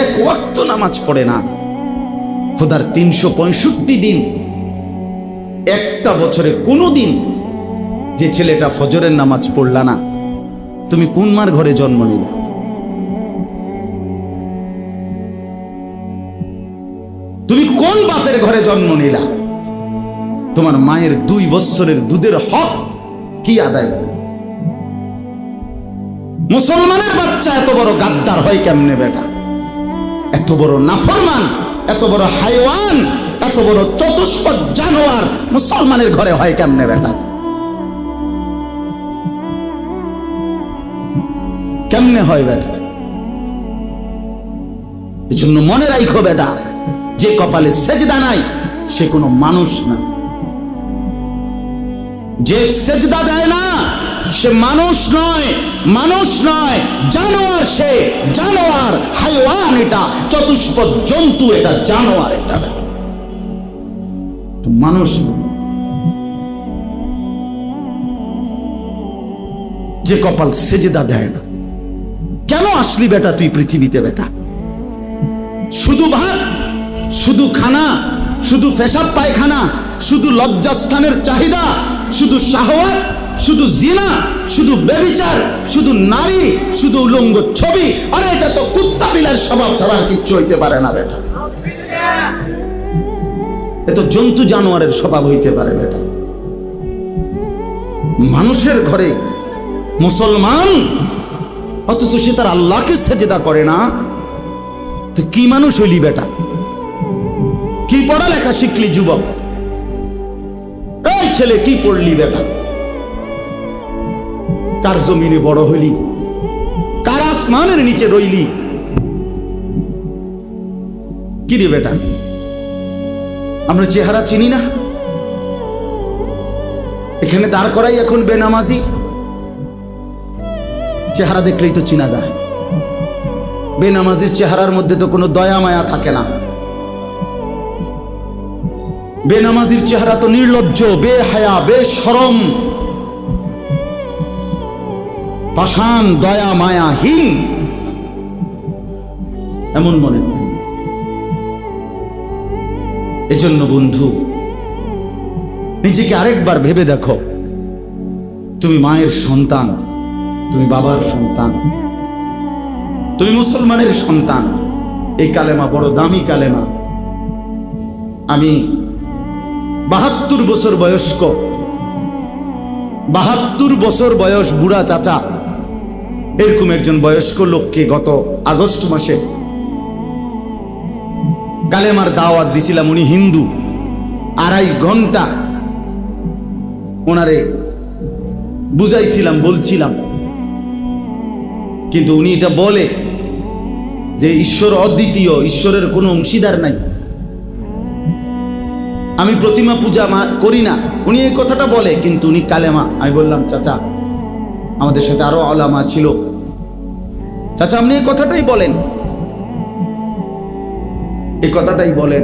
এক ওয়াক্ত নামাজ পড়ে না। খোদার 365 দিন, একটা বছরে কোনো দিন যে ছেলেটা ফজরের নামাজ পড়লা না, তুমি কোন মার ঘরে জন্ম নিলা? তুমি কোন বাপের ঘরে জন্ম নিলা? তোমার মায়ের 2 বছরের দুধের হক কি আদায়? মুসলমানের বাচ্চা এত বড় গাদ্দার হয় কেমনে বেটা? এত বড় নাফরমান, এত বড় হাইওয়ান, এত বড় চতুষ্পদ জানোয়ার মুসলমানের ঘরে হয় কেমনে বেটা? কেমনে হয় বেটা? এজন্য মনে রাখো বেটা, যে কপালে সেজদা নাই সে কোনো মানুষ না। যে সেজদা দেয় না সে মানুষ নয়, মানুষ নয়, জানোয়ার। সে জানোয়ার, হাইওয়ান, এটা চতুষ্পদ জন্তু, এটা জানোয়ার, এটা মানুষ না। যে কপাল সেজদা দেয় না। কেন আসলি বেটা তুই পৃথিবীতে বেটা? শুধু ভাত, শুধু খানা, শুধু পেশাব পায়খানা, শুধু লজ্জাস্থানের চাহিদা, শুধু শাহওয়াত, শুধু জিনা, শুধু ব্যভিচার, শুধু নারী, শুধু উলঙ্গ ছবি। আরে এটা তো কুত্তা বিলার স্বভাব ছাড়া আর কিচ্ছু হইতে পারে না বেটা। এ তো জন্তু জানোয়ারের স্বভাব হইতে পারে বেটা। মানুষের ঘরে মুসলমান, অথচ সে তার আল্লাহকে সেজদা করে না। তো কি মানুষ হইলি বেটা? কি পড়ালেখা শিখলি যুবক? এই ছেলে কি পড়লি বেটা? কার জমিনে বড় হইলি? কার আসমানের নিচে রইলি? কি রে বেটা? আমরা চেহারা চিনি না? এখানে দাঁড় করাই এখন বেনামাজি। চেহারা দেখলেই তো চিনা যায়। বেনামাজির চেহারার মধ্যে তো কোনো দয়া মায়া থাকে না। বেনামাজির চেহারা তো নির্লজ্জ, বেহায়া, বেশরম, পাষাণ, দয়া মায়াহীন, এমন মনে হয়। এজন্য বন্ধু, নিজেকে আরেকবার ভেবে দেখো। তুমি মায়ের সন্তান, তুমি বাবার সন্তান, তুমি মুসলমানের সন্তান। এই কালেমা বড় দামি কালেমা। আমি 72 বছর বয়স্ক, 72 বছর বয়স বুড়া চাচা, এরকম একজন বয়স্ক লোককে গত আগস্ট মাসে কালেমার দাওয়াত দিছিলাম। উনি হিন্দু। 2.5 ঘন্টা ওনারে বুঝাইছিলাম, বলছিলাম, কিন্তু উনি এটা বলে যে ঈশ্বর অদ্বিতীয়, ঈশ্বরের কোনো অংশীদার নাই, আমি প্রতিমা পূজা করি না। উনি এই কথাটা বলে, কিন্তু উনি কালেমা। আমি বললাম, চাচা, আমাদের সাথে আরো আলেমা ছিল, চাচা আপনি এই কথাটাই বলেন, এই কথাটাই বলেন,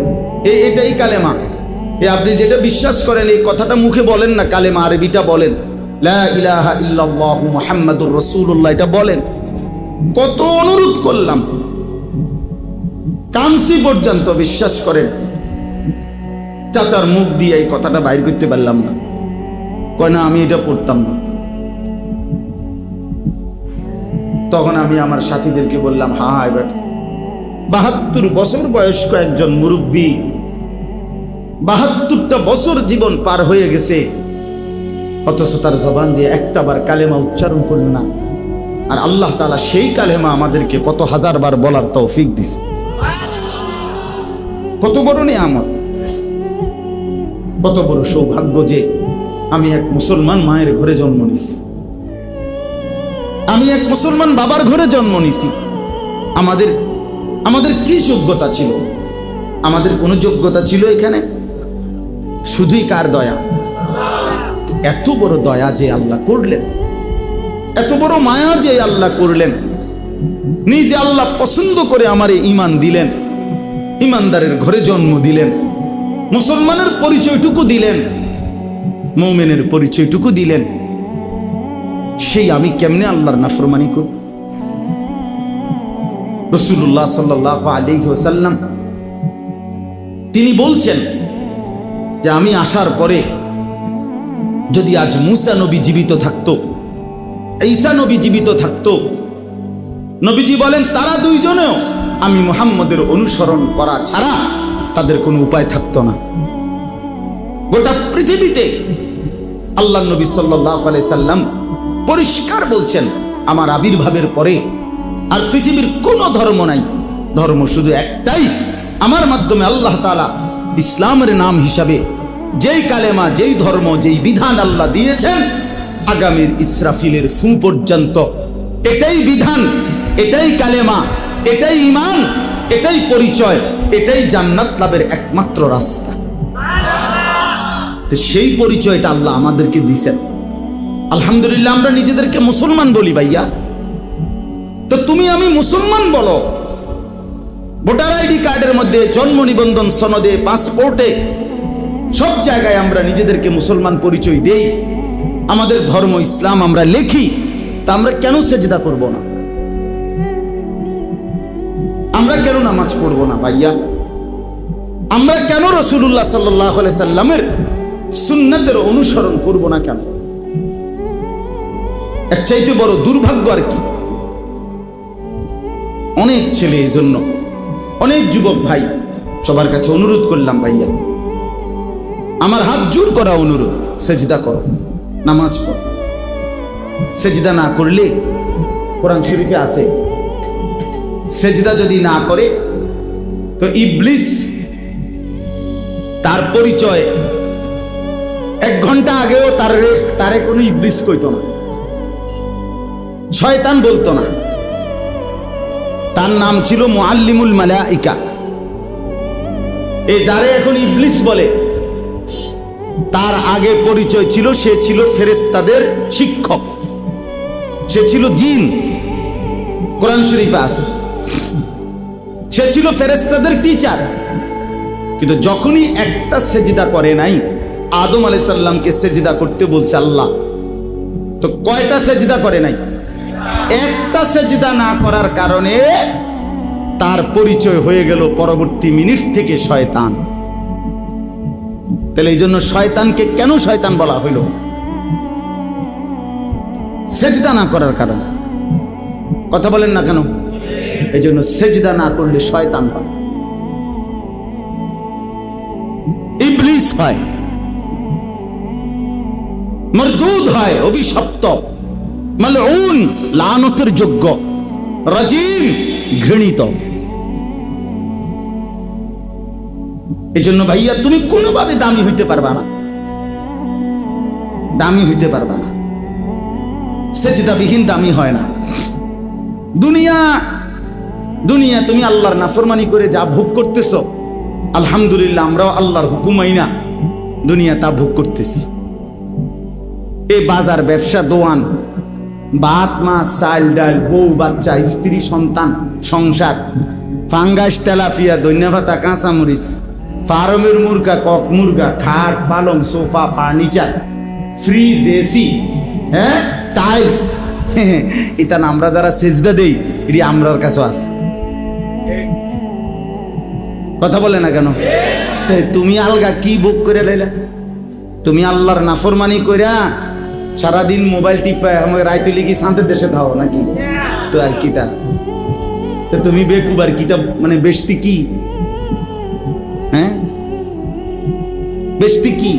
এটাই কালেমা। আপনি যেটা বিশ্বাস করেন এই কথাটা মুখে বলেন না, কালেমা আরবিটা বলেন, লা ইলাহা ইল্লাল্লাহু মুহাম্মাদুর রাসূলুল্লাহ, এটা বলেন। কত অনুরোধ করলাম, কানসি পর্যন্ত, বিশ্বাস করেন চাচার মুখ দিয়ে এই কথাটা বাইর করতে পারলাম না। কয় না, আমি এটা পড়তাম না। তখন আমি আমার সাথীদেরকে বললাম, হ্যাঁ এবার 72 বছর বয়স্ক একজন মুরব্বী, 72টা বছর জীবন পার হয়ে গেছে, অথচ তার জবান দিয়ে একটা বার কালেমা উচ্চারণ করল না। আর আল্লাহ তাআলা সেই কালেমা আমাদেরকে কত হাজার বার বলার তৌফিক দিছে। কত বড় নিয়ামত, কত বড় সৌভাগ্য যে আমি এক মুসলমান মায়ের ঘরে জন্ম নিছি, আমি এক মুসলমান বাবার ঘরে জন্ম নিছি। আমাদের কি যোগ্যতা ছিল? আমাদের কোনো যোগ্যতা ছিল এখানে? শুধুই কার দয়া? এত বড় দয়া যে আল্লাহ করলেন, এত বড় মায়া যে আল্লাহ করলেন, নিজে আল্লাহ পছন্দ করে আমারে ঈমান দিলেন, ঈমানদারের ঘরে জন্ম দিলেন, মুসলমানের পরিচয়টুকু দিলেন, মুমিনের পরিচয়টুকু দিলেন। সেই আমি কেমনে আল্লাহর নাফরমানি করব? রাসূলুল্লাহ সাল্লাল্লাহু আলাইহি ওয়াসাল্লাম তিনি বলছেন যে আমি আসার পরে যদি আজ মুসা নবী জীবিত থাকতো, ঈসা নবী জীবিত থাকতো, নবীজি বলেন তারা দুইজনেও আমি মুহাম্মদের অনুসরণ করা ছাড়া তাদের কোনো উপায় থাকতো না। গোটা পৃথিবীতে আল্লাহ নবী সাল্লাল্লাহু আলাইহি সাল্লাম পরিষ্কার বলছেন আমার আবির্ভাবের পরে আর পৃথিবীর কোনো ধর্ম নাই, ধর্ম শুধু একটাই, আমার মাধ্যমে আল্লাহ তাআলা ইসলামের নাম হিসাবে যেই কালেমা, যেই ধর্ম, যেই বিধান আল্লাহ দিয়েছেন আগামীর ইসরাফিলের ফু পর্যন্ত এটাই বিধান, এটাই কালেমা, এটাই ঈমান, এটাই পরিচয়, এটাই জান্নাত লাভের একমাত্র রাস্তা। তো সেই পরিচয়টা আল্লাহ আমাদেরকে দিয়েছেন। আলহামদুলিল্লাহ আমরা নিজেদেরকে মুসলমান বলি ভাইয়া, তো তুমি আমি মুসলমান বলো, ভোটার আইডি কার্ডের মধ্যে, জন্ম নিবন্ধন সনদে, পাসপোর্টে, সব জায়গায় আমরা নিজেদেরকে মুসলমান পরিচয় দেই, আমাদের ধর্ম ইসলাম আমরা লেখি, তা আমরা কেন সেজদা করব না? আমরা কেন নামাজ পড়ব না ভাইয়া? আমরা কেন রাসূলুল্লাহ সাল্লাল্লাহু আলাইহি সাল্লামের সুন্নাতের অনুসরণ করব না কেন? এর চাইতে বড় দুর্ভাগ্য আর কি? অনেক ছেলে, এই জন্য অনেক যুবক ভাই সবার কাছে অনুরোধ করলাম ভাইয়া, আমার হাত জোর করা অনুরোধ, সেজদা করো, নামাজ পড়ো। সেজদা না করলে কোরআন শরীফে আছে সেজদা যদি না করে তো ইবলিস তার পরিচয় 1 ঘন্টা আগেও তারে কোনো ইবলিস কইতো না, শয়তান বলতো না, তার নাম ছিল মুআল্লিমুল মালাইকা। এই যারে এখন ইবলিস বলে তার আগে পরিচয় ছিল সে ছিল ফেরেশতাদের শিক্ষক, সে ছিল জিন, কোরআন শরীফে আছে, সে ছিল ফেরেশতাদের টিচার। কিন্তু যখনই একটা সেজদা করে নাই, আদম আলাইহিস সালামকে সেজদা করতে বলছে আল্লাহ, তো কয়টা সেজদা করে নাই? একটা সেজদা না করার কারণে তার পরিচয় হয়ে গেল পরবর্তী মিনিট থেকে শয়তান। তাহলে এই জন্য শয়তানকে কেন শয়তান বলা হইল? সেজদা না করার কারণে। কথা বলেন না কেন? এই জন্য সেজদা না করলে শয়তান হয়, ইবলিস হয়, মরদুদ হয়, অভিশপ্ত, মালউন, লানতের যোগ্য, রাজিম, ঘৃণিত। এই জন্য ভাইয়া তুমি কোনোভাবে দামি হইতে পারবা না, দামি হইতে পারবা না, সেজদাবিহীন দামি হয় না। দুনিয়া তুমি আল্লাহর নাফরমানি করে যা ভোগ করতেছ, আলহামদুলিল্লাহ আমরাও আল্লাহর হুকুম মাইনা দুনিয়া তা ভোগ করতেছি। এই বাজার, ব্যবসা, দোয়ান, ভাত, মাছ, চাল, ডাল, বউ, বাচ্চা, স্ত্রী, সন্তান, সংসার, ফাঙ্গাস, তেলাপিয়া, ধন্যভাতা, কাঁচামরিচ, ফার্মের মুরগা, কক মুরগা, খাট, পালং, সোফা, ফার্নিচার, ফ্রিজ, এসি, হ্যাঁ, টাইলস, এটা আমরা যারা সেজদা দেই এটি আমরার কাছে আছে। কথা বলে না কেন? তুমি আলগা কি বুক করে লাইলা? তুমি আল্লাহর নাফরমানি কইরা সারাদিন মোবাইল টিপা আমাকে রাইতে লিখি শান্তির দেশে থাও নাকি? তো আর কিতা, তো তুমি বেকুবার কিতা, মানে বেশতি কি? হ্যাঁ, বেশতি কি?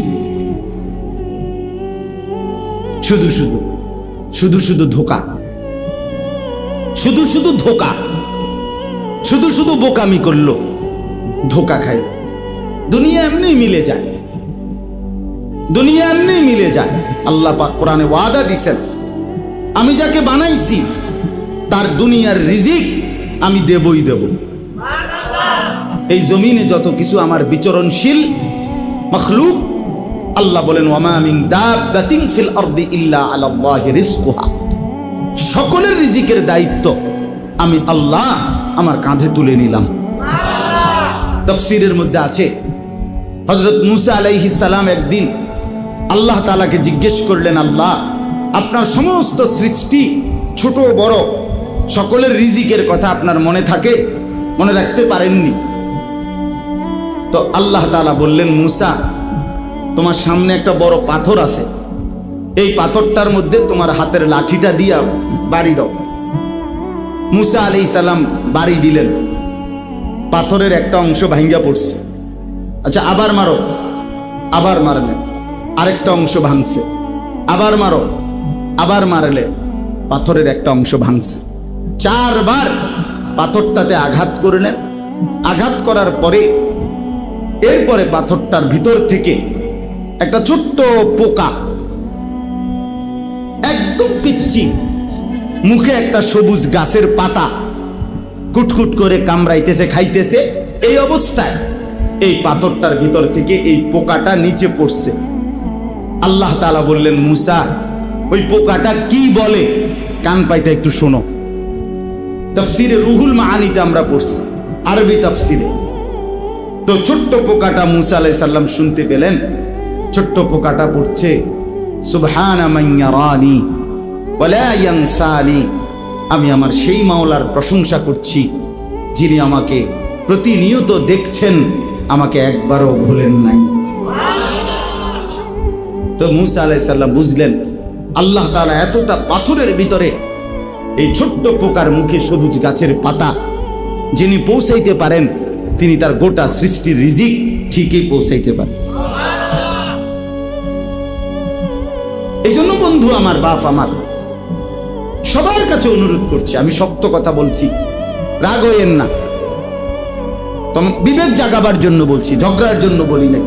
শুধু শুধু ধোকা, শুধু ধোকা, শুধু বোকামি করলো, ধোকা খায়। দুনিয়া এমনি মিলে যায়, দুনিয়া এমনি মিলে যায়। আল্লাহ পাক কোরআনে ওয়াদা দিয়েছেন, আমি যাকে বানাইছি তার দুনিয়ার রিজিক আমি দেবই দেব। এই জমিনে যত কিছু আমার বিচরণশীল মখলুক, আল্লাহ বলেন ওয়ামা মিন দাব্বাতিন ফিল আরদি ইল্লা আলাল্লাহি রিজকুহা, সকলের রিজিকের দায়িত্ব আমি আল্লাহ আমার কাঁধে তুলে নিলাম। তাফসীরের মধ্যে আছে হযরত মুসা আলাইহিস সালাম একদিন আল্লাহ তাআলাকে জিজ্ঞেস করলেন, আল্লাহ আপনার সমস্ত সৃষ্টি ছোট বড় সকলের রিজিকের কথা আপনার মনে থাকে, মনে রাখতে পারেননি। তো আল্লাহ তাআলা বললেন, মুসা, তোমার সামনে একটা বড় পাথর আছে, এই পাথরটার মধ্যে তোমার হাতের লাঠিটা দিয়া বাড়ি দাও। মুসা আলাইহিস সালাম বাড়ি দিলেন, পাথরের একটা অংশ ভাঙ্গা পড়ছে। আচ্ছা, আবার মারো, আবার মারলেন, আরেকটা অংশ ভাঙছে, আবার মারো, আবার মারলেন, পাথরের একটা অংশ ভাঙছে। 4 বার পাথরটাতে আঘাত করলেন। আঘাত করার পরে এরপরে পাথরটার ভিতর থেকে একটা ছোট্ট পোকা, একদম পিচ্চি, মুখে একটা সবুজ গাছের পাতা কুটকুট করে কামড়াইতেছে, খাইতেছে। এই অবস্থায় এই পাথরটার ভিতর থেকে এই পোকাটা নিচে পড়ছে। আল্লাহ তাআলা বললেন, মুসা, ওই পোকাটা কি বলে কান পাইতে একটু শোনো। তাফসিরে রুহুল মাআনিতে আমরা পড়ছি, আরবি তাফসিরে। তো ছোট্ট পোকাটা মুসা আলাইহিস সালাম শুনতে পেলেন। ছোট্ট পোকাটা পড়ছে, সুবহানা মান ইয়ারানি ওয়া লা ইয়ানসানি। আমি আমার সেই মাওলার প্রশংসা করছি যিনি আমাকে প্রতিনিয়ত দেখছেন, আমাকে একবারও ভুলেন নাই। তো মুসা আলাইহিস সালাম বুঝলেন আল্লাহ তাআলা এতটা পাথরের ভিতরে এই ছোট্ট পোকার মুখে সবুজ গাছের পাতা যিনি পৌঁছাইতে পারেন, তিনি তার গোটা সৃষ্টির রিজিক ঠিকই পৌঁছাইতে পারেন। এই জন্য বন্ধু আমার, বাপ আমার, সবার কাছে অনুরোধ করছি, আমি শক্ত কথা বলছি, রাগ হইয়েন না, বিবেক জাগাবার জন্য বলছি, ঝগড়ার জন্য বলি নাই।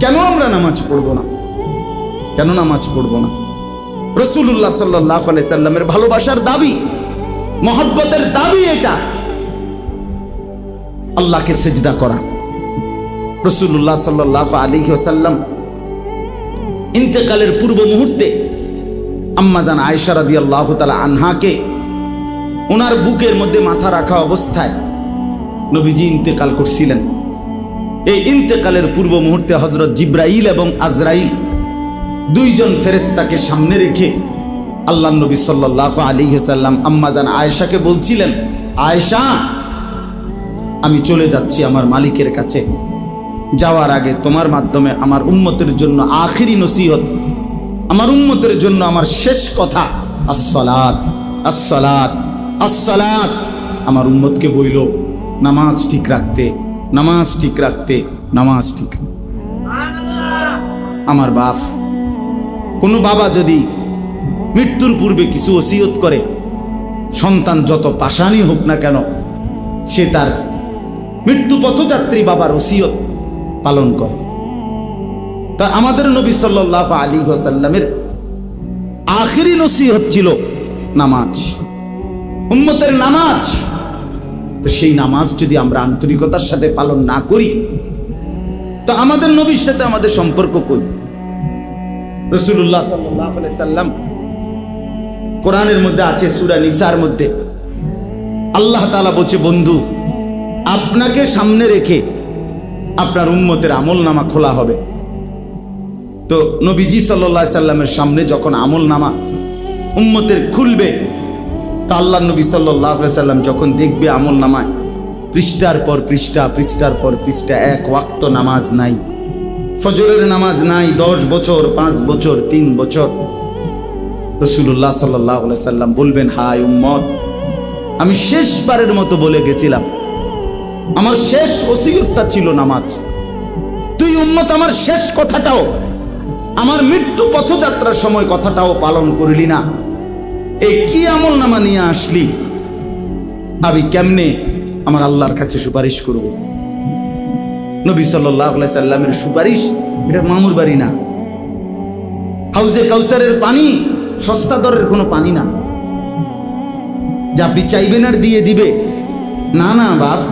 কেন আমরা নামাজ পড়বো না? কেন নামাজ পড়বো না? রাসূলুল্লাহ সাল্লাল্লাহু আলাইহি সাল্লামের ভালোবাসার দাবি, মহব্বতের দাবি এটা, আল্লাহকে সিজদা করা। রাসূলুল্লাহ সাল্লাল্লাহু আলাইহি ওয়াসাল্লাম ইন্তেকালের পূর্ব মুহূর্তে আম্মাজান আয়েশা রাদিয়াল্লাহু তাআলা আনহাকে ওনার বুকের মধ্যে মাথা রাখা অবস্থায় নবীজি ইন্তেকাল করছিলেন। এই ইন্তেকালের পূর্ব মুহূর্তে হযরত জিবরাইল এবং আজরাইল দুইজন ফেরেশতাকে সামনে রেখে আল্লাহর নবী সাল্লাল্লাহু আলাইহি ওয়াসাল্লাম আম্মাজান আয়েশাকে বলছিলেন, আয়েশা, আমি চলে যাচ্ছি আমার মালিকের কাছে, যাওয়ার আগে তোমার মাধ্যমে আমার উম্মতের জন্য আখিরি নসিহত, আমার উম্মতের জন্য আমার শেষ কথা, আসসালাত আসসালাত আসসালাত। আমার উম্মতকে বইল নামাজ ঠিক রাখতে, নামাজ ঠিক রাখতে, নামাজ ঠিক। আমার বাপ, কোনো বাবা যদি মৃত্যুর পূর্বে কিছু ওসিয়ত করে, সন্তান যত পাষাণই হোক না কেন, সে তার মৃত্যু পথযাত্রী বাবার ওসিয়ত পালন করে। তা আমাদের নবী সাল্লাল্লাহু আলাইহি ওয়াসাল্লামের আখিরি নসিহত ছিল নামাজ, উম্মতের নামাজ। তো সেই নামাজ যদি আমরা আন্তরিকতার সাথে পালন না করি, তো আমাদের নবীর সাথে আমাদের সম্পর্ক কই? রাসূলুল্লাহ সাল্লাল্লাহু আলাইহি সাল্লাম কোরআনের মধ্যে আছে, সূরা নিসার মধ্যে আল্লাহ তাআলা বলছে, বন্ধু, আপনাকে সামনে রেখে আপনার উম্মতের আমলনামা খোলা হবে। তো নবীজি সাল্লাল্লাহু আলাইহি সাল্লামের সামনে যখন আমলনামা উম্মতের খুলবে, তা আল্লাহর নবী সাল্লাল্লাহু আলাইহি সাল্লাম যখন দেখবে আমলনামায় পৃষ্ঠার পর পৃষ্ঠা, পৃষ্ঠার পর পৃষ্ঠা, এক ওয়াক্ত নামাজ নাই, ফজরের নামাজ নাই, 10 বছর, 5 বছর, 3 বছর, রাসূলুল্লাহ সাল্লাল্লাহু আলাইহি সাল্লাম বলবেন, হায় উম্মত, আমি শেষবারের মতো বলে গেছিলাম, আমার শেষ ওসিয়তটা ছিল নামাজ। তুই উম্মত আমার শেষ কথাটাও, আমার মৃত্যু পথযাত্রার সময় কথাটাও পালন করলি না। এই কি আমলনামা নিয়ে আসলি? আমি কেমনে আমার আল্লাহর কাছে সুপারিশ করব? নবী সাল্লাল্লাহু আলাইহি সাল্লামের সুপারিশ এটা মামুর বাড়ি না। হাউজে কাউসারের পানি সস্তা দরের কোনো পানি না যে আপনি চাইবেন আর দিয়ে দিবে। না না বাপ,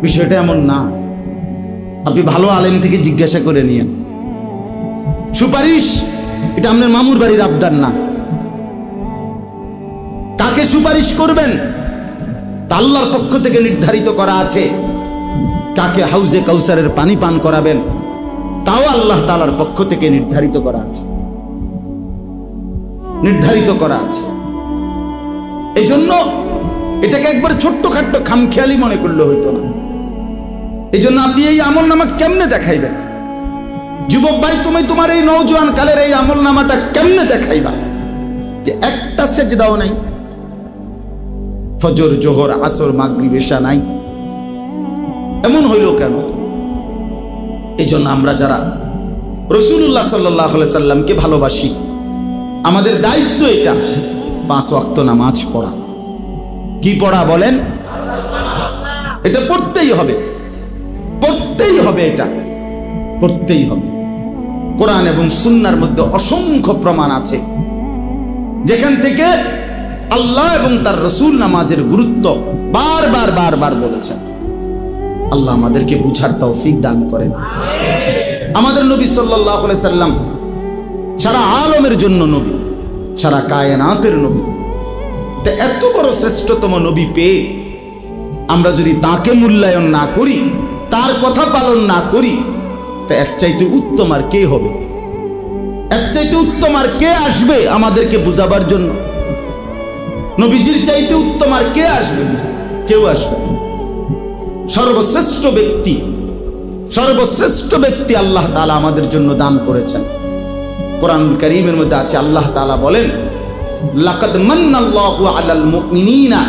বিষয়টা এমন না। আপনি ভালো আলেম থেকে জিজ্ঞাসা করে নিয়েন। সুপারিশ এটা আপনার মামুর বাড়ির আবদার না। কাকে সুপারিশ করবেন তা আল্লাহর পক্ষ থেকে নির্ধারিত করা আছে। কাকে হাউজে কাউসারের পানি পান করাবেন তাও আল্লাহ তাআলার পক্ষ থেকে নির্ধারিত করা আছে, নির্ধারিত করা আছে। এই জন্য এটাকে একবার ছোট্টখাট্ট খামখেয়ালি মনে করলে হইতো না। এই জন্য আপনি এই আমল নামা কেমনে দেখাইবেন? যুবক ভাই, তুমি তোমার এই নওজোয়ান কালের এই আমল নামাটা কেমনে দেখাইবা যে একটা সেজদাও নাই, ফজর জোহর আসর মাগরিব এশা নাই? এমন হইল কেন? এই জন্য আমরা যারা রাসূলুল্লাহ সাল্লাল্লাহু আলাইহি সাল্লামকে ভালোবাসি, আমাদের দায়িত্ব এটা 5 ওয়াক্ত নামাজ পড়া। কি পড়া বলেন? এটা পড়তেই হবে, পড়তেই হবে, এটা পড়তেই হবে। কোরআন এবং সুন্নাহর মধ্যে অসংখ্য প্রমাণ আছে যেখান থেকে আল্লাহ এবং তার রাসূল নামাজের গুরুত্ব বারবার বারবার বলেছেন। আল্লাহ আমাদেরকে বুঝার তৌফিক দান করেন। আমাদের নবী সাল্লাল্লাহু আলাইহি সাল্লাম সারা আলমের জন্য নবী, সারা কায়নাতের নবী। তা এত বড় শ্রেষ্ঠতম নবী পেয়ে আমরা যদি তাকে মূল্যায়ন না করি, তার কথা পালন না করি, তা এর চাইতে উত্তম আর কে হবে? এর চাইতে উত্তম আর কে আসবে আমাদেরকে বুঝাবার জন্য? নবীজির চাইতে উত্তম আর কে আসবে? কেউ আসবে না। সর্বশ্রেষ্ঠ ব্যক্তি, সর্বশ্রেষ্ঠ ব্যক্তি আল্লাহ তাআলা আমাদের জন্য দান করেছেন। কোরআনুল কারীমের মধ্যে আছে, আল্লাহ তাআলা বলেন, লাকাদ মান্নাল্লাহু আলাল মুমিনিনা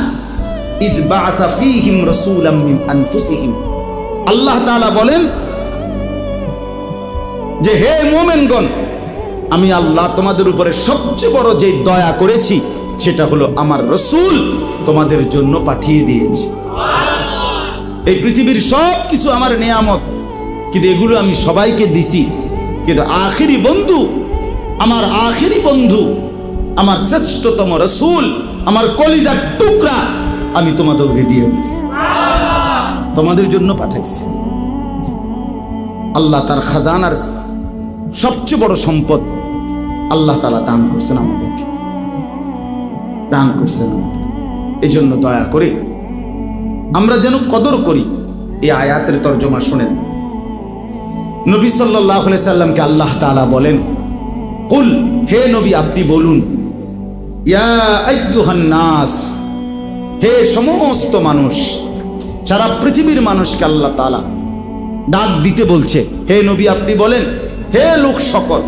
ইয বাআসা ফীহিম রাসূলাম মিন আনফুসিহিম। আল্লাহ তাআলা বলেন যে হে মুমিনগণ, আমি আল্লাহ তোমাদের উপরে সবচেয়ে বড় যে দয়া করেছি সেটা হলো আমার রাসূল তোমাদের জন্য পাঠিয়ে দিয়েছি। এই পৃথিবীর সব কিছু আমার নিয়ামত, কিন্তু এগুলো আমি সবাইকে দিছি, কিন্তু আখিরি বন্ধু, আমার আখিরি বন্ধু, আমার শ্রেষ্ঠতম রাসূল, আমার কলিজার টুকরা আমি তোমাদেরকে দিয়ে দিছি, তোমাদের জন্য পাঠাইছি। আল্লাহ তার খাজানার সবচেয়ে বড় সম্পদ আল্লাহ তাআলা দান করছেন আমাদেরকে, দান করছেন আমাদের। এই জন্য দয়া করে আমরা যেন কদর করি। এই আয়াতের তরজমা শুনেন। নবী সাল্লাল্লাহু আলাইহি সাল্লামকে আল্লাহ তাআলা বলেন, কুল, হে নবী আপনি বলুন, ইয়া আইয়ুহান নাস, হে সমস্ত মানুষ, সারা পৃথিবীর মানুষকে আল্লাহ তাআলা ডাক দিতে বলছে। হে নবী আপনি বলেন, হে লোক সকল,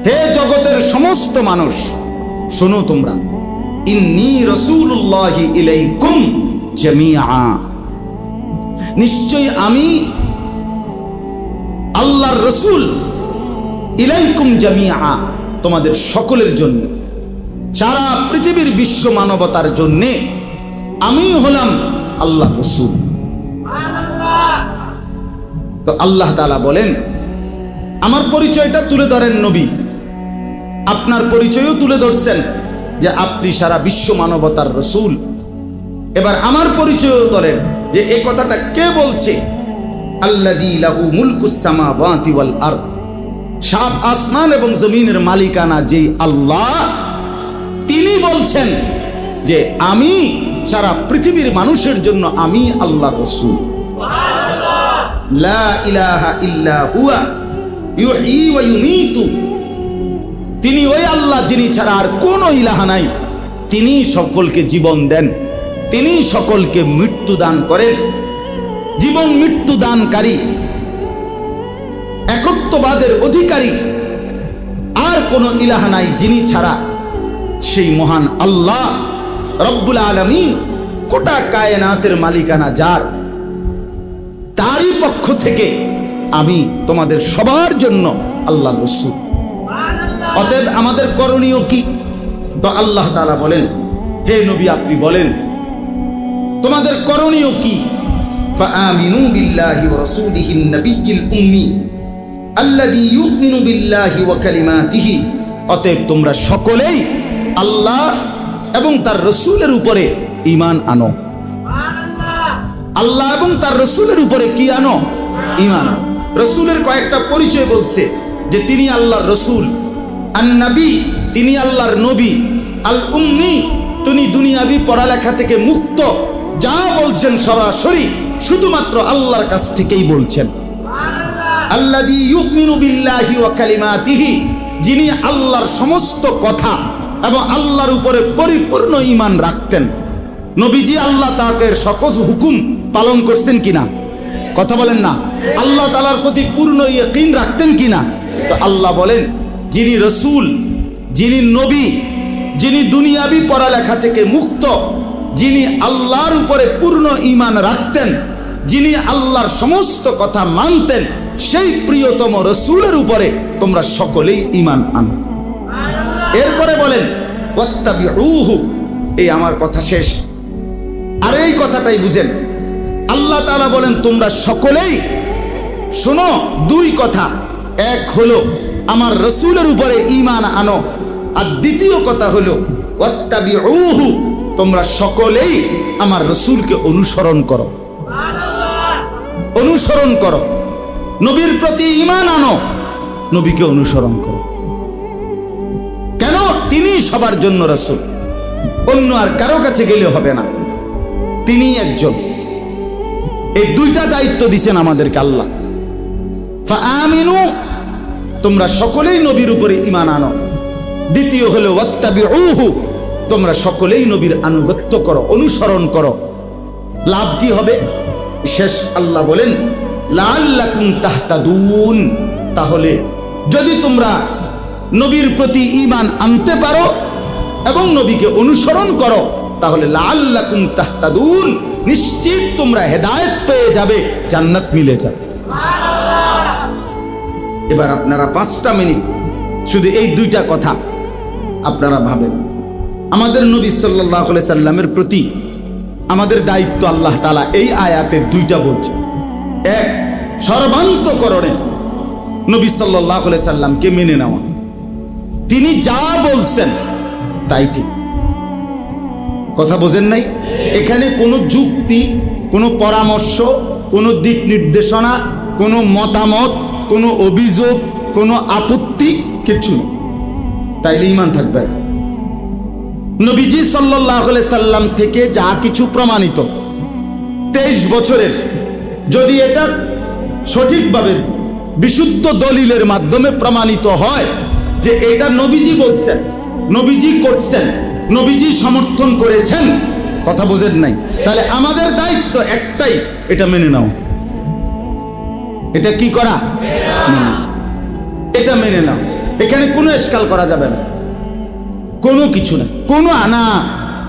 হে জগতের সমস্ত মানুষ, শোনো তোমরা, ইন্নী রাসূলুল্লাহি ইলাইকুম জামিআ, নিশ্চয় আমি আল্লাহর রাসূল, ইলাইকুম জামিআ, তোমাদের সকলের জন্য, সারা পৃথিবীর বিশ্ব মানবতার জন্য আমি হলাম আল্লাহর রাসূল। তো আল্লাহ তাআলা বলেন, আমার পরিচয়টা তুলে ধরেন নবী, আপনার পরিচয়ও তুলে ধরছেন যে আপনি সারা বিশ্ব মানবতার রাসূল। এবার আমার পরিচয়ও ধরেন যে এই কথাটা কে বলছে। আল্লাযী লাহু মুলকুস সামাওয়াতি ওয়াল আরদ, সাত আসমান এবং জমিনের মালিকানা যেই আল্লাহ, তিনি বলছেন যে আমি সারা পৃথিবীর মানুষের জন্য আমি আল্লাহর রাসূল। সুবহানাল্লাহ, লা ইলাহা ইল্লা হুয়া ইউহয়ী ওয়া ইউমীতু, তিনি ওই আল্লাহ যিনি ছাড়া আর কোনো ইলাহা নাই, তিনি সকলকে জীবন দেন, তিনি সকলকে মৃত্যু দান করেন। জীবন মৃত্যু দানকারী, একত্ববাদের অধিকারী আর কোনো ইলাহা নাই যিনি ছাড়া। সেই মহান আল্লাহ রব্বুল আলামিন, গোটা কায়নাতের মালিকানা যার, তারই পক্ষ থেকে আমি তোমাদের সবার জন্য আল্লাহর রাসূল। অতএব আমাদের করণীয় কি? তো আল্লাহ তাআলা বলেন, হে নবী আপনি বলেন তোমাদের করণীয় কি? ফাআমিনু বিল্লাহি ওয়া রাসূলিহিন নাবিয়্যিল উম্মি আল্লাযী ইউমিনু বিল্লাহি ওয়া কালিমাতিহি। অতএব তোমরা সকলেই আল্লাহ এবং তার রাসূলের উপরে ঈমান আনো। আল্লাহ এবং তার রাসূলের উপরে কি আনো? ঈমান। রাসূলের কয়েকটা পরিচয় বলছে যে তিনি আল্লাহর রাসূল, আন-নবী তিনি আল্লাহর নবী, আল উম্মি তিনি দুনিয়াবি পড়ালেখা থেকে মুক্ত, যা বলছেন সরাসরি শুধুমাত্র আল্লাহর কাছ থেকেই বলছেন। আল্লাযী ইউমিনু বিল্লাহি ওয়া কালিমাতিহি, যিনি আল্লাহর সমস্ত কথা এবং আল্লাহর উপরে পরিপূর্ণ ঈমান রাখতেন। নবীজি আল্লাহ তাআলার সকল হুকুম পালন করছেন কিনা? কথা বলেন না। আল্লাহ তাআলার প্রতি পূর্ণ ইয়াকিন রাখতেন কিনা? তো আল্লাহ বলেন, যিনি রসূল, যিনি নবী, যিনি দুনিয়াবি পড়ালেখা থেকে মুক্ত, যিনি আল্লাহর উপরে পূর্ণ ঈমান রাখতেন, যিনি আল্লাহর সমস্ত কথা মানতেন, সেই প্রিয়তম রসূলের উপরে তোমরা সকলেই ঈমান আনো। এরপরে বলেন ওয়াত্তাবিউহু, এই আমার কথা শেষ। আর এই কথাটাই বুঝেন, আল্লাহ তাআলা বলেন তোমরা সকলেই শোনো। দুই কথা, এক হলো আমার রসূলের উপরে ঈমান আনো, আর দ্বিতীয় কথা হলো ওয়াত্তাবিউহু, তোমরা সকলেই আমার রসূলকে অনুসরণ করো। অনুসরণ করো, নবীর প্রতি ঈমান আনো, নবীকে অনুসরণ করো। কেন? তিনি সবার জন্য রাসূল, অন্য আর কারো কাছে গেলে হবে না, তিনি একজন। এই দুইটা দায়িত্ব দিয়েছেন আমাদেরকে আল্লাহ। ফাআমিনু, তোমরা সকলেই নবীর উপরে ঈমান আনো। দ্বিতীয় হলো ওয়াত্তাবিউহু, তোমরা সকলেই নবীর আনুগত্য করো, অনুসরণ করো। লাভ কি হবে? শেষ আল্লাহ বলেন লাআল্লাকুম তাহতাদুন, তাহলে যদি তোমরা নবীর প্রতি ঈমান আনতে পারো এবং নবীকে অনুসরণ করো, তাহলে লাআল্লাকুম তাহতাদুন, নিশ্চিত তোমরা হেদায়েত পেয়ে যাবে, জান্নাত মিলে যাবে। এবার আপনারা 5টা মিনিট শুধু এই দুইটা কথা আপনারা ভাবেন। আমাদের নবী সাল্লাল্লাহু আলাইহি সাল্লামের প্রতি আমাদের দায়িত্ব আল্লাহ তাআলা এই আয়াতে দুইটা বলছে। এক, সর্বান্তকরণে নবী সাল্লাল্লাহু আলাইহি সাল্লামকে মেনে নেওয়া, তিনি যা বলছেন তাই ঠিক। কথা বোঝেন নাই? এখানে কোনো যুক্তি, কোনো পরামর্শ, কোনো দিক নির্দেশনা, কোনো মতামত, কোনো অভিযোগ, কোনো আপত্তি কিছু নেই, তাইলে ঈমান থাকবে। নবীজি সাল্লাল্লাহু আলাইহি সাল্লাম থেকে যা কিছু প্রমাণিত 23 বছরের, যদি এটা সঠিকভাবে বিশুদ্ধ দলিলের মাধ্যমে প্রমাণিত হয় যে এটা নবীজি বলছেন, নবীজি করছেন, নবীজি সমর্থন করেছেন, কথা বোঝেন নাই, তাহলে আমাদের দায়িত্ব একটাই, এটা মেনে নাও। এটা কি করা? এটা মেনে নাও। এখানে কোনো এশকাল করা যাবে না, কোনো কিছু না, কোনো আনা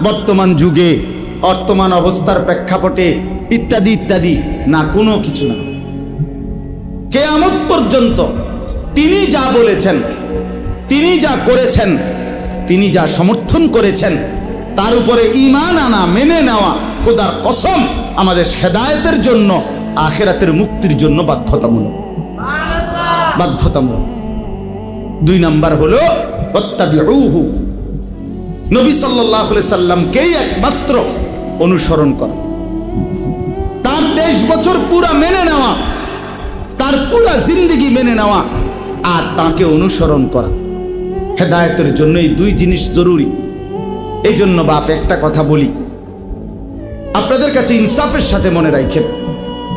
বর্তমান যুগে, বর্তমান অবস্থার প্রেক্ষাপটে ইত্যাদি ইত্যাদি না, কোনো কিছু না। কিয়ামত পর্যন্ত তিনি যা বলেছেন, তিনি যা করেছেন, তিনি যা সমর্থন করেছেন, তার উপরে ঈমান আনা, মেনে নেওয়া খোদার কসম আমাদের হেদায়েতের জন্য, আখিরাতের মুক্তির জন্য বাধ্যতামূলক। বাধ্যতামূলক। 2 নাম্বার হলো ওয়াত্তাবিউহু, নবী সাল্লাল্লাহু আলাইহি সাল্লামকেই একমাত্র অনুসরণ করা, তার 23 বছর পুরা মেনে নেওয়া, তার পুরা জিন্দেগি মেনে নেওয়া, আর তাকে অনুসরণ করা। হেদায়েতের জন্য এই 2 জিনিস জরুরি। এই জন্য বাপ একটা কথা বলি, আপনাদের কাছে ইনসাফের সাথে মনে রাখেন,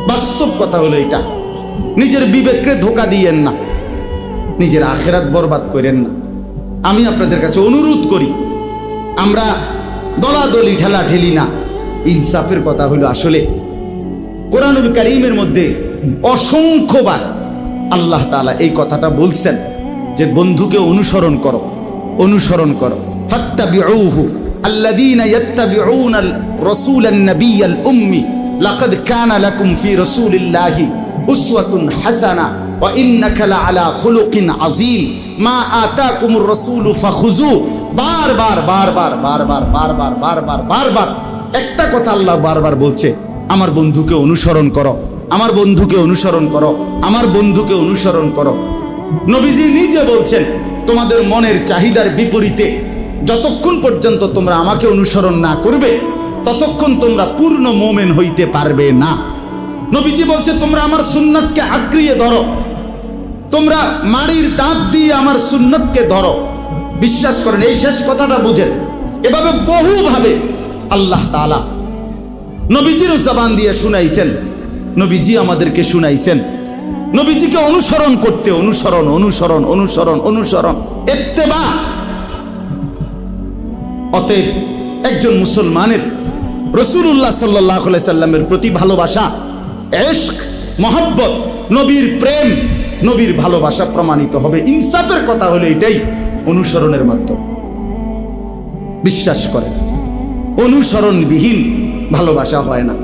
বাস্তব কথা হলো এটা, নিজের বিবেককে ধোঁকা দিয়েন না, নিজের আখিরাত বরবাদ করেন না। আমি আপনাদের কাছে অনুরোধ করি, আমরা দলাদলি ঠেলা ঠেলি না। ইনসাফের কথা হলো, আসলে কোরআনুল কারীমের মধ্যে অসংখ্যবার আল্লাহ তাআলা এই কথাটা বলছেন যে বন্ধুকে অনুসরণ করো, অনুসরণ করো। ফাত্তাবিউহু আল্লাযীনা ইয়াত্তাবিউনাল রাসূলান নাবিয়্যাল উম্মি লাকাদ কানা লাকুম ফি রাসূলিল্লাহি উসওয়াতুন হাসানাহ ওয়া ইন্নাকা লাআলা খুলুকিন আযীম মা আতাকুমুর রাসূলু ফাখুযু। বারবার বারবার বারবার বারবার বারবার বারবার একটা কথা আল্লাহ বারবার বলছে, আমার বন্ধুকে অনুসরণ করো, আমার বন্ধুকে অনুসরণ করো, আমার বন্ধুকে অনুসরণ করো। নবীজি নিজে বলছেন, তোমাদের মনের চাহিদার বিপরীতে যতক্ষণ পর্যন্ত তোমরা আমাকে অনুসরণ না করবে, ততক্ষণ তোমরা পূর্ণ মুমিন হইতে পারবে না। নবীজি বলছে, তোমরা আমার সুন্নাতকে আঁকড়িয়ে ধরো, তোমরা মাড়ির দাঁত দিয়ে আমার সুন্নাতকে ধরো। বিশ্বাস করেন, এই শেষ কথাটা বুঝেন। এভাবে বহুভাবে আল্লাহ তাআলা নবীজির জবান দিয়ে শুনাইছেন, নবীজি আমাদেরকে শুনাইছেন নবীজিকে অনুসরণ করতে। অনুসরণ অনুসরণ অনুসরণ অনুসরণ, ইত্তেবা। অতএব একজন মুসলমানের রাসূলুল্লাহ সাল্লাল্লাহু আলাইহি সাল্লামের প্রতি ভালোবাসা, ইশক, মহব্বত, নবীর প্রেম, নবীর ভালোবাসা প্রমাণিত হবে। ইনসাফের কথা হলো এটাই, অনুসরণের মাধ্যমে। বিশ্বাস করেন, অনুসরণবিহীন ভালোবাসা হয় না,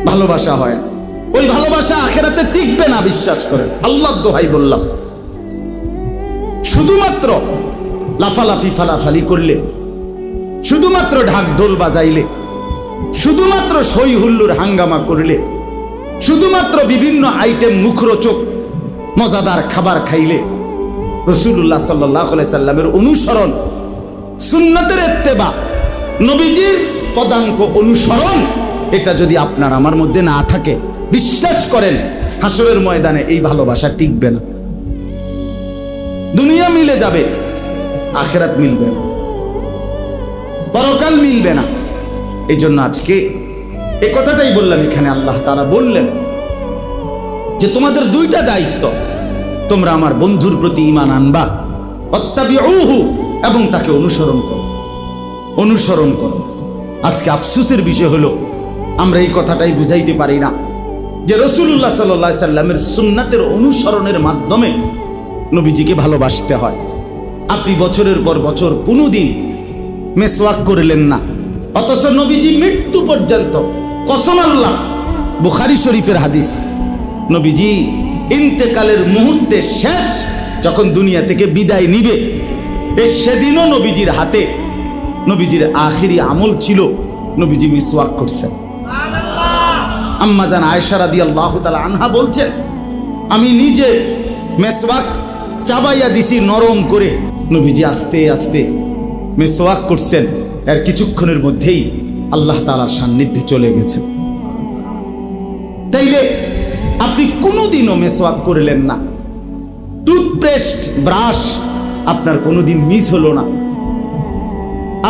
ভালোবাসা হয় না। ওই ভালোবাসা আখিরাতে টিকবে না, বিশ্বাস করেন। আল্লাহর দোহাই বললাম, শুধুমাত্র লাফালাফি ফালাফালি করলে, শুধুমাত্র ঢাক ঢোল বাজাইলে, শুধুমাত্র সই হুল্লুর হাঙ্গামা করলে, শুধুমাত্র বিভিন্ন আইটেম মুখরোচক মজাদার খাবার খাইলে রাসূলুল্লাহ সাল্লাল্লাহু আলাইহি সাল্লামের অনুসরণ, সুন্নতের ইত্তেবা, নবীজির পদাঙ্ক অনুসরণ, এটা যদি আপনার আমার মধ্যে না থাকে, বিশ্বাস করেন হাসরের ময়দানে এই ভালোবাসা টিকবে না। দুনিয়া মিলে যাবে, আখিরাত মিলবে না, পরকাল মিলবে না। এই জন্য আজকে এই কথাটাই বললাম। এখানে আল্লাহ তাআলা বললেন যে তোমাদের দুইটা দায়িত্ব, তোমরা আমার বন্ধুর প্রতি ঈমান আনবা, ওয়াত্তাবিউহু, এবং তাকে অনুসরণ করো, অনুসরণ করো। আজকে আফসোসের বিষয় হলো আমরা এই কথাটাই বুঝাইতে পারি না যে রাসূলুল্লাহ সাল্লাল্লাহু আলাইহি সাল্লামের সুন্নাতের অনুসরণের মাধ্যমে নবীজিকে ভালোবাসতে হয়। আপনি বছরের পর বছর কোনোদিন মেসওয়াক করলেন না, অথচ নবীজি মৃত্যু পর্যন্ত, কসম আল্লাহ, বুখারী শরীফের হাদিস, নবীজি ইন্তেকালের মুহূর্তে শেষ যখন দুনিয়া থেকে বিদায় নিবে, সেদিনও নবীজির হাতে, নবীজির আখিরি আমল ছিল নবীজি মিসওয়াক করছেন। আম্মা জান আয়েশা রাদিয়াল্লাহু তাআলা আনহা বলছেন, আমি নিজে মিসওয়াক চাবাইয়া দিছি নরম করে, নবীজি আস্তে আস্তে মিসওয়াক করছেন, এর কিছুক্ষণের মধ্যেই আল্লাহ তাআলার সান্নিধ্যে চলে গেছেন। তাইলে আপনি কোনোদিনও মিসওয়াক করলেন না, টুথপেস্ট, ব্রাশ আপনার কোনোদিন মিস হলো না,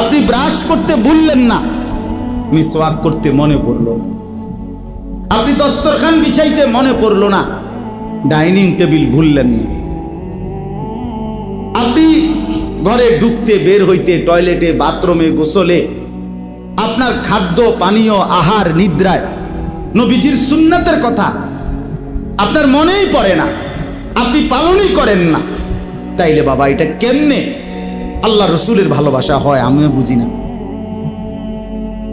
আপনি ব্রাশ করতে ভুললেন না, মিসওয়াক করতে মনে পড়লো না, আপনি দস্তরখান বিছাইতে মনে পড়লো না, ডাইনিং টেবিল ভুললেন না, আপনি ঘরে ঢুকতে, বের হইতে, টয়লেটে, বাথরুমে, গোসলে, আপনার খাদ্য পানীয়, আহার, নিদ্রায় নবীজির সুন্নাতের কথা আপনার মনেই পড়ে না, আপনি পালনই করেন না। তাইলে বাবা এটা কেমনে আল্লাহ রসুলের ভালোবাসা হয়? আমরা বুঝি না,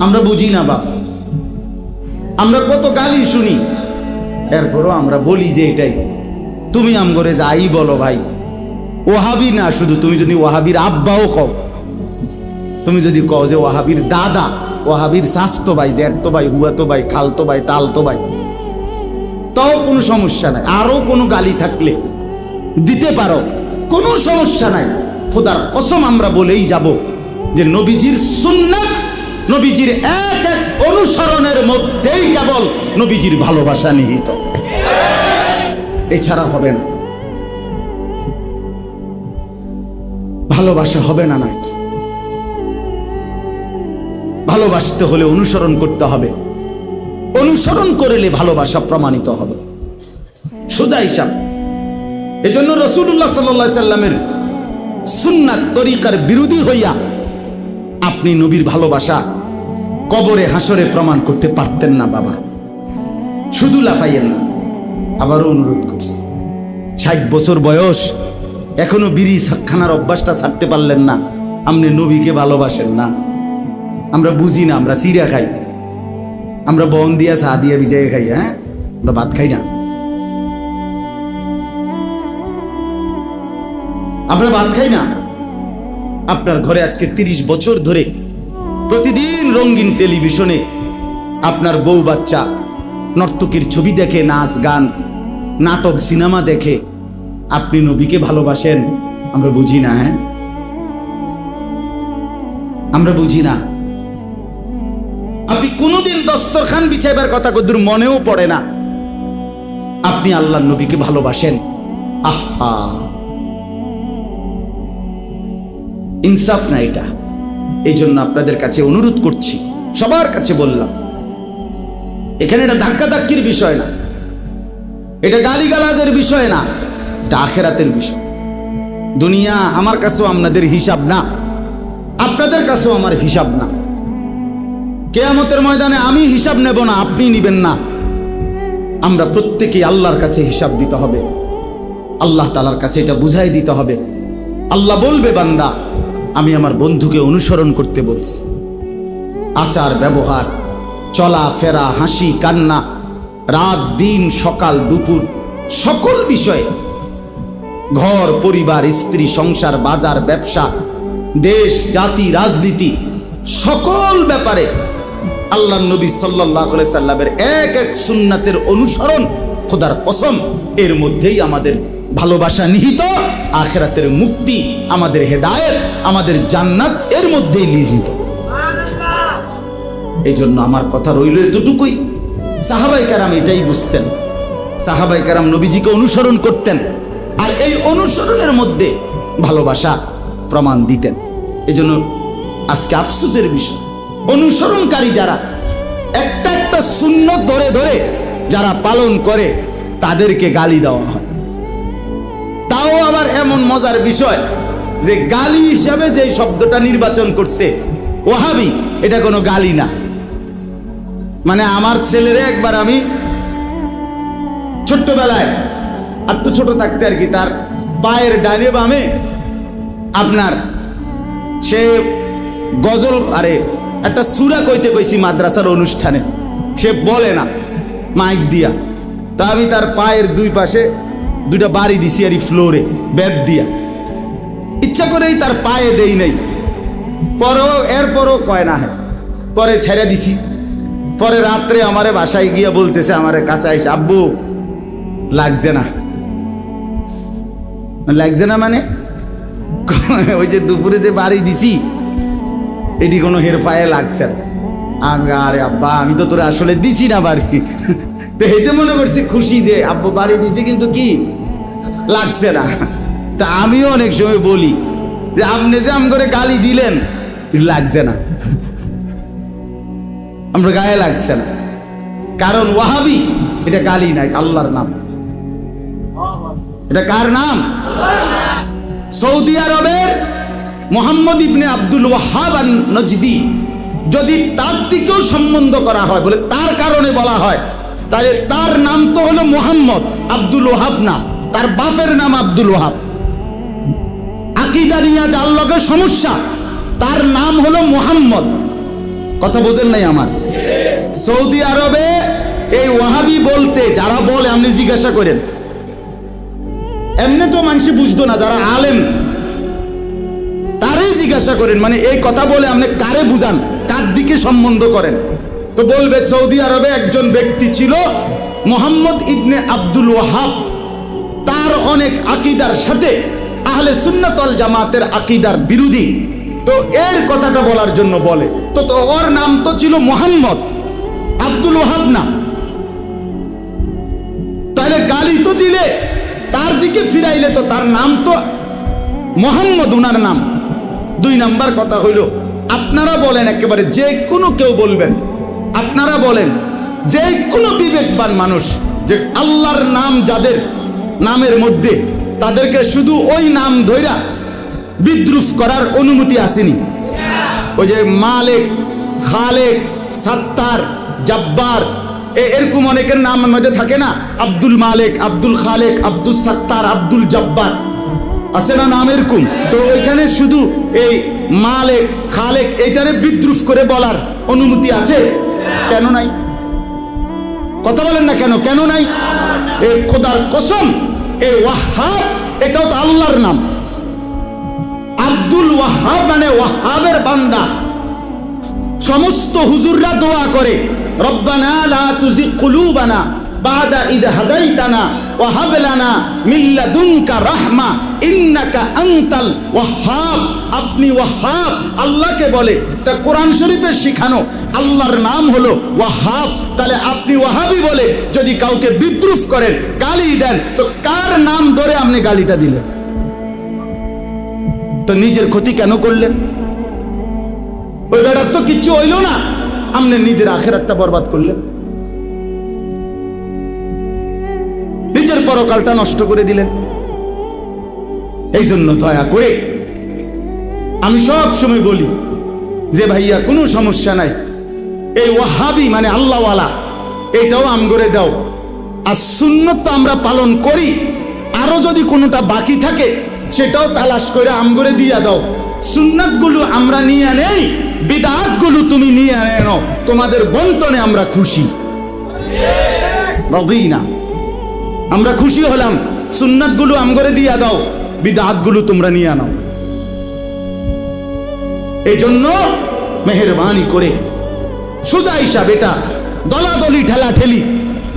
আমরা বুঝি না বাপ। আমরা কত গালি শুনি, এরপরও আমরা বলি যে এটাই। তুমি আমগরে যাই বলো ভাই, ওয়াহাবি না শুধু, তুমি যদি ওয়াহাবির আব্বাও কও, তুমি যদি কও যে ওয়াহাবির দাদা, ওয়াহাবির শাস্তো ভাই, জ্যাঠতো ভাই, হুয়াতো ভাই, খালতো ভাই, তালতো ভাই, তাও কোনো সমস্যা নাই। আরো কোনো গালি থাকলে দিতে পারো, কোনো সমস্যা নাই। খোদার কসম আমরা বলেই যাব যে নবীজির সুন্নাত, নবীজির এক এক অনুসরণের মধ্যেই কেবল নবীজির ভালোবাসা নিহিত, এছাড়া হবে না। ভালোবাসা হবে না, নয় ভালোবাসতে হলে অনুসরণ করতে হবে, অনুসরণ করলে ভালোবাসা প্রমাণিত হবে, সোজা হিসাব। এজন্য রাসূলুল্লাহ সাল্লাল্লাহু আলাইহি সাল্লামের সুন্নাত তরিকার বিরোধী হইয়া আপনি নবীর ভালোবাসা কবরে হাসরে প্রমাণ করতে পারতেন না বাবা। শুধু লাফাইয়েন না, আবারও অনুরোধ করছি, 60 বছর বয়স, এখনো বিড়ি খানার অভ্যাসটা ছাড়তে পারলেন না, আপনি নবীকে ভালোবাসেন না। আমরা বুঝি না, আমরা চিড়া খাই, আমরা বন দিয়া চা দিয়া ভিজাই খাই, হ্যাঁ, আমরা ভাত খাই না, আমরা ভাত খাই না। আপনার ঘরে আজকে 30 বছর ধরে প্রতিদিন রঙিন টেলিভিশনে আপনার বউ বাচ্চা নর্তকীর ছবি দেখে, নাচ গান, নাটক, সিনেমা দেখে, আপনি নবীকে ভালোবাসেন? আমরা বুঝি না, হ্যাঁ, আমরা বুঝি না। আপনি কোনোদিন দস্তরখান বিছাইবার কথা কদ্দুর মনেও পড়ে না, আপনি আল্লাহর নবীকে ভালোবাসেন? আহা, ইনসাফ না এটা। এই জন্য আপনাদের কাছে অনুরোধ করছি, সবার কাছে বললাম, এখানে এটা ধাক্কাধাক্কির বিষয় না, এটা গালিগালাজের বিষয় না, এটা আখেরাতের বিষয়। দুনিয়া আমার কাছেও আপনাদের হিসাব না, আপনাদের কাছেও আমার হিসাব না। কিয়ামতের ময়দানে আমি হিসাব নেব না, আপনি নিবেন না। আমরা প্রত্যেকেই আল্লাহর কাছে হিসাব দিতে হবে, আল্লাহ তাআলার কাছে এটা বুঝাই দিতে হবে। আল্লাহ বলবে, বান্দা আমি আমার বন্ধুকে অনুসরণ করতে বলছি। আচার ব্যবহার, চলা ফেরা, হাসি কান্না, রাত দিন, সকাল দুপুর, সকল বিষয়ে, ঘর পরিবার, স্ত্রী সংসার, বাজার ব্যবসা, দেশ জাতি রাজনীতি, সকল ব্যাপারে আল্লাহ নবী সাল্লাল্লাহু আলাইহি সাল্লামের এক এক সুন্নাতের অনুসরণ, খোদার কসম এর মধ্যেই আমাদের ভালোবাসা নিহিত, আখিরাতের মুক্তি, আমাদের হেদায়েত, আমাদের জান্নাত এর মধ্যেই নিহিত। এই জন্য আমার কথা রইল এতটুকুই। সাহাবায়ে কেরাম এটাই বুঝতেন, সাহাবায়ে কেরাম নবীজিকে অনুসরণ করতেন, আর এই অনুসরণের মধ্যে ভালোবাসা প্রমাণ দিতেন। এই জন্য আজকে আফসোসের বিষয়, অনুসরণকারী যারা একটা একটা সুন্নত ধরে ধরে যারা পালন করে তাদেরকে গালি দেওয়া হয়। তাও আবার এমন মজার বিষয় যে গালি হিসাবে যে শব্দটা নির্বাচন করছে ওয়াহাবি, এটা কোনো গালি না। মানে আমার ছেলেরে একবার আমি ছোট্টবেলায়, একটু ছোট থাকতে আর কি, তার পায়ের ডানে বামে আপনার সে গজল, আরে একটা সূরা কইতে কইছি মাদ্রাসার অনুষ্ঠানে, সে বলে না মাইক দিয়া, তা আমি তার পায়ের দুই পাশে দুইটা বাড়ি দিছি আর ফ্লোরে বেদ দিয়া, ইচ্ছা করেই তার পায়ে দেই নাই। এরপরও কয় না, হ্যাঁ পরে ছেড়ে দিছি। পরে রাত্রে আমারে বাসায় গিয়া বলতেছে, আমারে কাছে আইসা, আব্বু লাগছে না। লাগছে না মানে ওই যে দুপুরে যে বাড়ি দিছি এটি কোনো হেরফায়ে লাগছে না। আরে আব্বা, আমি তো তোরা আসলে দিছি না বাড়ি, তো এতে মনে করছি খুশি যে আব্বু বাড়ি দিছি, কিন্তু কি লাগছে না। তা আমিও অনেক সময় বলি যে আপনি যে আম করে গালি দিলেন, লাগছে না, আমরা গায়ে লাগছে না। কারণ ওয়াহাবি এটা গালি না, আল্লাহর নাম। এটা কার নাম? সৌদি আরবের মোহাম্মদ ইবনে আব্দুল ওয়াহাব আন-নজদি, যদি তার দিকেও সম্বন্ধ করা হয়, বলে তার কারণে বলা হয়, তাহলে তার নাম তো হলো মোহাম্মদ, আব্দুল ওয়াহাব না। তার বাপের নাম আব্দুল ওয়াহাব। আকীদা নিয়ে যার লগে সমস্যা, তার নাম হলো মোহাম্মদ। কথা বোঝেন নাই আমার? সৌদি আরবে এই ওয়াহাবি বলতে যারা বলে, আপনি জিজ্ঞাসা করেন, এমনি তো মানুষ বুঝতো না, যারা আলেম তারই জিজ্ঞাসা করেন, মানে এই কথা বলে আপনি কারে বুঝান, কার দিকে সম্বন্ধ করেন, তো বলবে সৌদি আরবে একজন ব্যক্তি ছিল মোহাম্মদ ইবনে আব্দুল ওয়াহাব, তার অনেক আকীদার সাথে আহলে সুন্নাত ওয়াল জামাতের আকীদার বিরোধী, তো এর কথাটা বলার জন্য বলে। তো ওর নাম তো ছিল মোহাম্মদ, আব্দুল ওয়াহাব না। তাহলে গালি তো দিলে, তার দিকে ফিরাইলে তো তার নাম তো মোহাম্মদ, উনার নাম। দুই নাম্বার কথা হইল, আপনারা বলেন, একেবারে যে কোনো কেউ বলবেন, আপনারা বলেন যে কোনো বিবেকবান মানুষ যে আল্লাহর নাম যাদের নামের মধ্যে, তাদেরকে শুধু ওই নাম ধইরা বিদ্রুপ করার অনুমতি আসেনি? ওই যে মালিক, খালেক, সাত্তার, জব্বার, এরকম অনেকের নাম মধ্যে থাকে না, আব্দুল মালিক, আব্দুল খালেক, আব্দুল সাত্তার, আব্দুল জব্বার, আছে না নাম এরকম? তো ওইখানে শুধু এই মালিক খালেক এইটারে বিদ্রুপ করে বলার অনুমতি আছে? কেন নাই? কথা বলেন না কেন? কেন নাই? এই খোদার কসম, এই ওয়াহাব এটাও তো আল্লাহর নাম। আব্দুল ওয়াহাব মানে ওয়াহাবের বান্দা। সমস্ত হুজুররা দোয়া করে, রব্বানা লা তুজিগ কুলুবানা বাদা ইদ হাদাইতানা ওয়া হাব লানা মিন লাদুনকা রাহমা ইন্নাকা আনতাল ওয়াহাব। আপনি ওয়াহাব আল্লাহকে বলে, তা কোরআন শরীফে শিখানো আল্লাহর নাম হলো ওয়াহাব। তাহলে আপনি ওয়াহাবি বলে যদি কাউকে বিদ্রুপ করেন, গালি দেন, তো কার নাম ধরে আপনি গালিটা দিলেন? তো নিজের ক্ষতি কেন করলেন? ওই বেটার তো কিচ্ছু হইল না, আপনি নিজের আখিরাতটা বরবাদ করলেন, নিজের পরকালটা নষ্ট করে দিলেন। এই জন্য দয়া করে আমি সব সময় বলি যে ভাইয়া কোনো সমস্যা নাই, এই ওয়াহাবি মানে আল্লাহওয়ালা এটাও আমগরে দাও, আর সুন্নত তো আমরা পালন করি, আরো যদি কোনোটা বাকি থাকে সেটাও তালাশ করে আমগরে দিয়া দাও। সুন্নাতগুলো আমরা নিয়ে নেই, বিদআতগুলো তুমি নিয়ে আনো, তোমাদের বন্টনে আমরা খুশি। রাদিনা, আমরা খুশি হলাম, সুন্নাতগুলো আমগরে দিয়া দাও, বিদআতগুলো তোমরা নিয়ে আনো। এই জন্য মেহেরবানি করে সোজা হিসাব, এটা দলাদলি ঠেলাঠেলি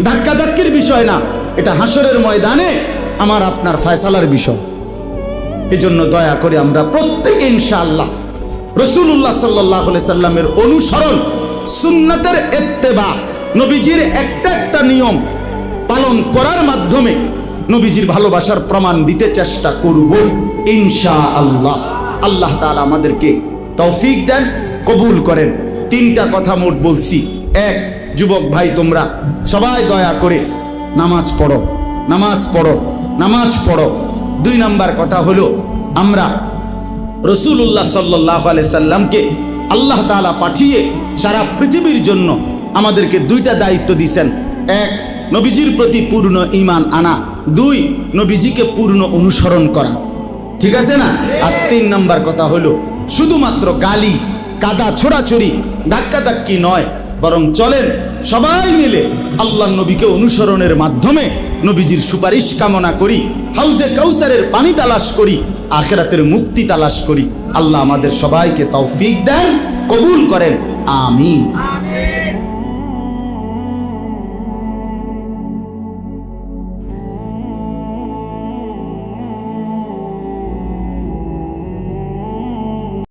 ধাক্কাধাক্কির বিষয় না, এটা হাসরের ময়দানে আমার আপনার ফয়সালার বিষয়। এই জন্য দয়া করে আমরা প্রত্যেকে ইনশাআল্লাহ রাসূলুল্লাহ সাল্লাল্লাহু আলাইহি সাল্লামের অনুসরণ, সুন্নাতের ইত্তেবা, নবীজির একটা একটা নিয়ম পালন করার মাধ্যমে নবীজির ভালোবাসার প্রমাণ দিতে চেষ্টা করব ইনশাআল্লাহ। আল্লাহ তাআলা আমাদেরকে তৌফিক দেন, কবুল করেন। তিনটা কথা মোট বলছি। এক, যুবক ভাই তোমরা সবাই দয়া করে নামাজ পড়ো, নামাজ পড়ো, নামাজ পড়ো। দুই নাম্বার কথা হলো, আমরা রাসূলুল্লাহ সাল্লাল্লাহু আলাইহি সাল্লামকে আল্লাহ তাআলা পাঠিয়ে সারা পৃথিবীর জন্য আমাদেরকে দুইটা দায়িত্ব দিয়েছেন। এক, নবীজির প্রতি পূর্ণ ঈমান আনা। দুই, নবীজিকে পূর্ণ অনুসরণ করা। ঠিক আছে না? আর তিন নাম্বার কথা হলো, শুধুমাত্র গালি, কাদা ছোড়াছড়ি, ধাক্কাধাক্কি নয়, বরং চলেন সবাই মিলে আল্লাহর নবীকে অনুসরণের মাধ্যমে নবীজির সুপারিশ কামনা করি, হাউজে কাউসারের পানি তালাশ করি, আখিরাতের মুক্তি তালাশ করি। আল্লাহ আমাদের সবাইকে তৌফিক দেন, কবুল করেন, আমিন।